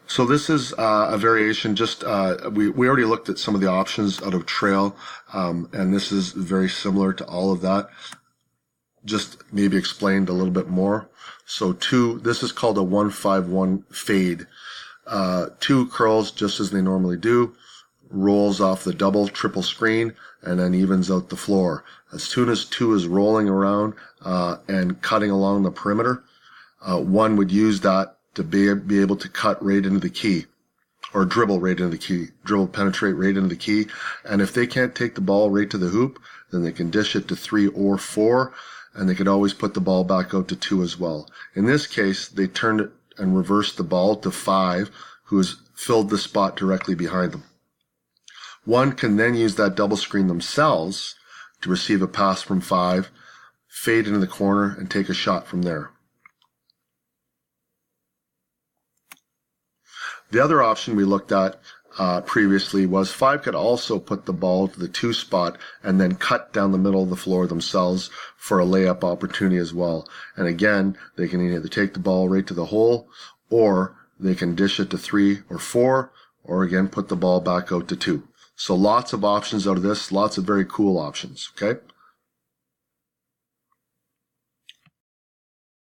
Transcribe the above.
So this is a variation. Just we already looked at some of the options out of trail, and this is very similar to all of that. Just maybe explained a little bit more. So this is called a 1-5-1 fade. 2 curls just as they normally do, rolls off the double, triple screen, and then evens out the floor. As soon as 2 is rolling around and cutting along the perimeter, 1 would use that to be able to cut right into the key, or dribble right into the key, penetrate right into the key. And if they can't take the ball right to the hoop, then they can dish it to 3 or 4, and they could always put the ball back out to 2 as well. In this case, they turned it and reversed the ball to 5, who has filled the spot directly behind them. 1 can then use that double screen themselves to receive a pass from 5, fade into the corner, and take a shot from there. The other option we looked at previously was 5 could also put the ball to the 2 spot and then cut down the middle of the floor themselves for a layup opportunity as well. And again, they can either take the ball right to the hole, or they can dish it to 3 or 4, or again put the ball back out to 2. So lots of options out of this, lots of very cool options, okay?